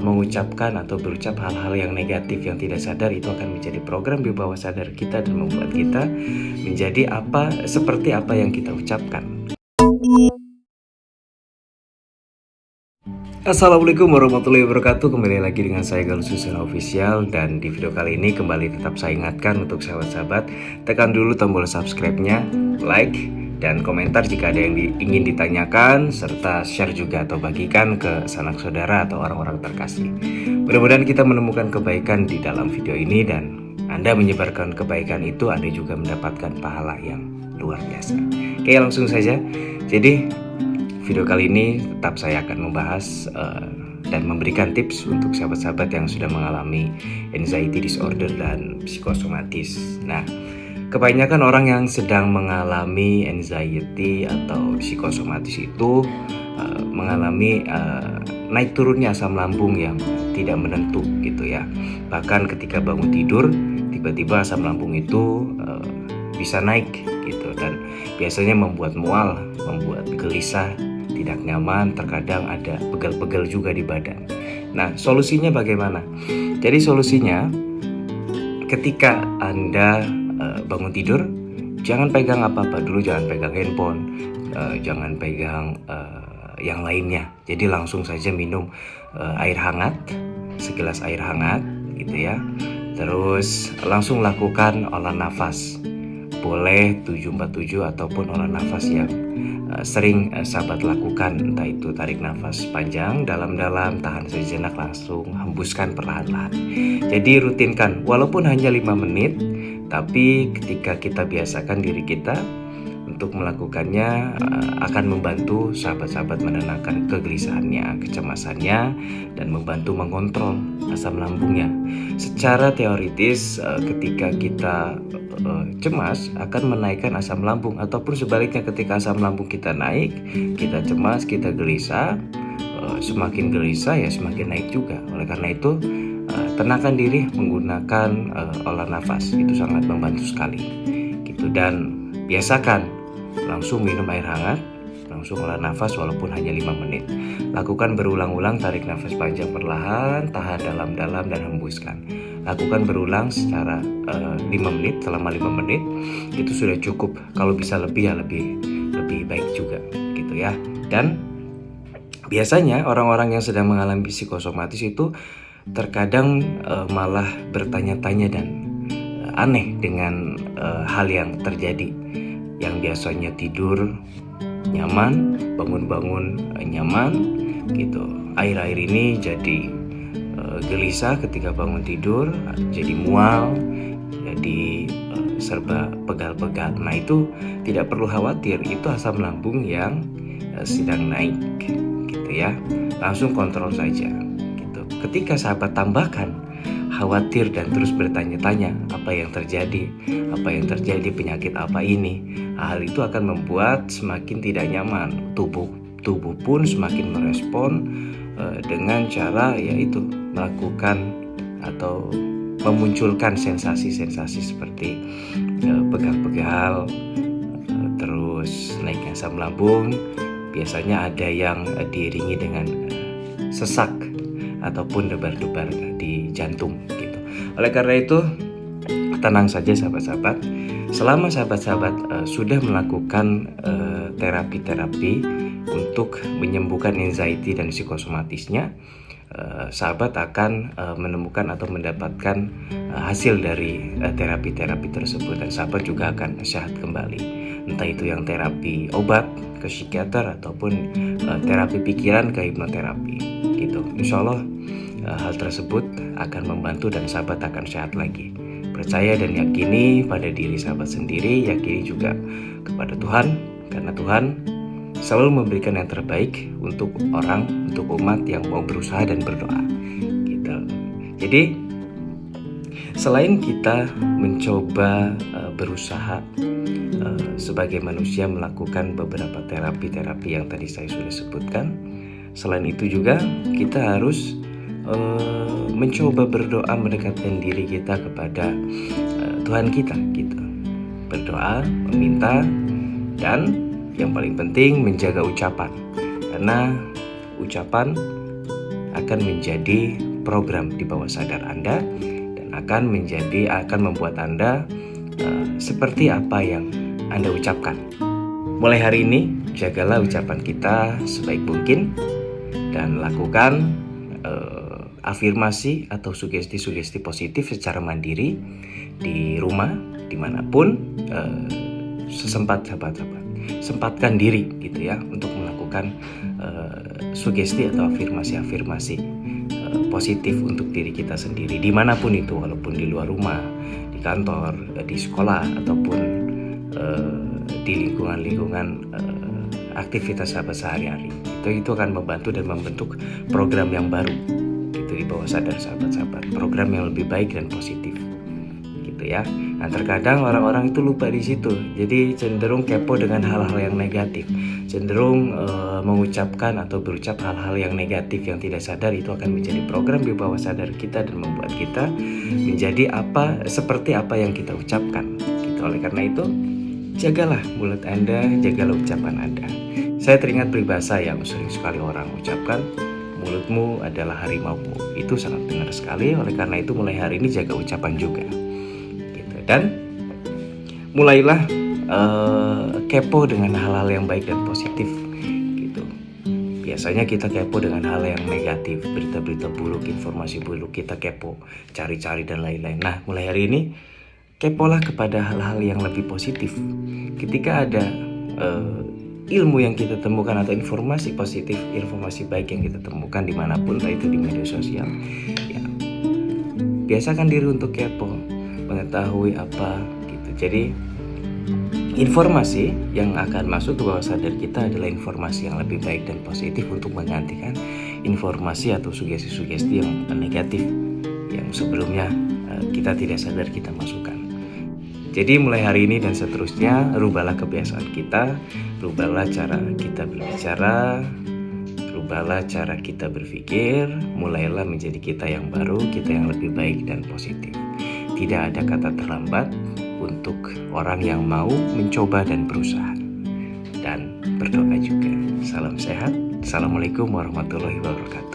mengucapkan atau berucap hal-hal yang negatif yang tidak sadar, itu akan menjadi program di bawah sadar kita dan membuat kita menjadi seperti apa yang kita ucapkan. Assalamualaikum warahmatullahi wabarakatuh. Kembali lagi dengan saya Galus Susana Official. Dan di video kali ini kembali tetap saya ingatkan untuk sahabat-sahabat, tekan dulu tombol subscribe-nya, like, dan komentar jika ada yang ingin ditanyakan, serta share juga atau bagikan ke sanak saudara atau orang-orang terkasih. Mudah-mudahan kita menemukan kebaikan di dalam video ini, dan Anda menyebarkan kebaikan itu, Anda juga mendapatkan pahala yang luar biasa. Oke, langsung saja. Jadi video kali ini tetap saya akan membahas dan memberikan tips untuk sahabat-sahabat yang sudah mengalami anxiety disorder dan psikosomatis. Nah, kebanyakan orang yang sedang mengalami anxiety atau psikosomatis itu mengalami naik turunnya asam lambung yang tidak menentu gitu ya. Bahkan ketika bangun tidur, tiba-tiba asam lambung itu bisa naik gitu, dan biasanya membuat mual, membuat gelisah, tidak nyaman, terkadang ada pegel-pegel juga di badan. Nah, solusinya bagaimana? Jadi solusinya, ketika Anda bangun tidur, jangan pegang apa-apa dulu, jangan pegang handphone, jangan pegang yang lainnya. Jadi langsung saja minum air hangat, segelas air hangat gitu ya. Terus langsung lakukan olah nafas. Boleh 747 ataupun olah nafas yang sering sahabat lakukan, entah itu tarik nafas panjang dalam-dalam, tahan sejenak, langsung hembuskan perlahan-lahan. Jadi rutinkan, walaupun hanya 5 menit, tapi ketika kita biasakan diri kita untuk melakukannya, akan membantu sahabat-sahabat menenangkan kegelisahannya, kecemasannya, dan membantu mengontrol asam lambungnya. Secara teoritis, ketika kita cemas akan menaikkan asam lambung, ataupun sebaliknya, ketika asam lambung kita naik, kita cemas, kita gelisah, semakin gelisah ya semakin naik juga. Oleh karena itu, tenangkan diri menggunakan olah nafas, itu sangat membantu sekali gitu. Dan biasakan langsung minum air hangat, langsung olah nafas walaupun hanya 5 menit. Lakukan berulang-ulang, tarik nafas panjang perlahan, tahan dalam-dalam, dan hembuskan. Lakukan berulang secara 5 menit, selama 5 menit itu sudah cukup. Kalau bisa lebih ya lebih baik juga gitu ya. Dan biasanya orang-orang yang sedang mengalami psikosomatis itu terkadang malah bertanya-tanya dan aneh dengan hal yang terjadi. Yang biasanya tidur nyaman, bangun-bangun nyaman gitu, akhir-akhir ini jadi gelisah ketika bangun tidur, jadi mual, jadi serba pegal-pegal. Nah, itu tidak perlu khawatir, itu asam lambung yang sedang naik gitu ya. Langsung kontrol saja gitu. Ketika sahabat tambahkan khawatir dan terus bertanya-tanya apa yang terjadi, penyakit apa ini, hal itu akan membuat semakin tidak nyaman. Tubuh pun semakin merespon dengan cara yaitu melakukan atau memunculkan sensasi-sensasi seperti pegal-pegal, terus naiknya asam lambung. Biasanya ada yang diiringi dengan sesak ataupun debar-debar di jantung gitu. Oleh karena itu, tenang saja sahabat-sahabat. Selama sahabat-sahabat sudah melakukan terapi-terapi untuk menyembuhkan anxiety dan psikosomatisnya, sahabat akan menemukan atau mendapatkan hasil dari terapi-terapi tersebut, dan sahabat juga akan sehat kembali. Entah itu yang terapi obat ke psikiater ataupun terapi pikiran ke hipnoterapi gitu. Insya Allah hal tersebut akan membantu dan sahabat akan sehat lagi. Percaya dan yakini pada diri sahabat sendiri, yakini juga kepada Tuhan, karena Tuhan selalu memberikan yang terbaik untuk orang, untuk umat yang mau berusaha dan berdoa gitu. Jadi selain kita mencoba berusaha sebagai manusia melakukan beberapa terapi-terapi yang tadi saya sudah sebutkan, selain itu juga kita harus mencoba berdoa, mendekatkan diri kita kepada Tuhan kita gitu. Berdoa, meminta, dan yang paling penting menjaga ucapan, karena ucapan akan menjadi program di bawah sadar Anda dan akan membuat Anda seperti apa yang Anda ucapkan. Mulai hari ini, jagalah ucapan kita sebaik mungkin dan lakukan afirmasi atau sugesti-sugesti positif secara mandiri di rumah, dimanapun, sempatkan diri gitu ya untuk melakukan sugesti atau afirmasi positif untuk diri kita sendiri dimanapun itu, walaupun di luar rumah, di kantor, di sekolah, ataupun di lingkungan aktivitas sahabat sehari-hari. Itu akan membantu dan membentuk program yang baru gitu di bawah sadar sahabat-sahabat, program yang lebih baik dan positif gitu ya. Nah, terkadang orang-orang itu lupa di situ, jadi cenderung kepo dengan hal-hal yang negatif, cenderung mengucapkan atau berucap hal-hal yang negatif yang tidak sadar. Itu akan menjadi program di bawah sadar kita dan membuat kita menjadi seperti apa yang kita ucapkan gitu. Oleh karena itu, jagalah mulut Anda, jagalah ucapan Anda. Saya teringat peribahasa yang sering sekali orang ucapkan, mulutmu adalah harimaumu. Itu sangat benar sekali. Oleh karena itu, mulai hari ini jaga ucapan juga gitu. Dan mulailah kepo dengan hal-hal yang baik dan positif gitu. Biasanya kita kepo dengan hal yang negatif, berita-berita buruk, informasi buruk, kita kepo, cari-cari dan lain-lain. Nah, mulai hari ini kepolah kepada hal-hal yang lebih positif. Ketika ada ilmu yang kita temukan atau informasi positif, informasi baik yang kita temukan dimanapun, entah itu di media sosial ya, biasakan diri untuk kepo, mengetahui apa gitu. Jadi informasi yang akan masuk ke bawah sadar kita adalah informasi yang lebih baik dan positif untuk menggantikan informasi atau sugesti-sugesti yang negatif yang sebelumnya kita tidak sadar kita masukkan. Jadi mulai hari ini dan seterusnya, rubahlah kebiasaan kita, rubahlah cara kita berbicara, rubahlah cara kita berpikir, mulailah menjadi kita yang baru, kita yang lebih baik dan positif. Tidak ada kata terlambat untuk orang yang mau mencoba dan berusaha. Dan berdoa juga. Salam sehat. Assalamualaikum warahmatullahi wabarakatuh.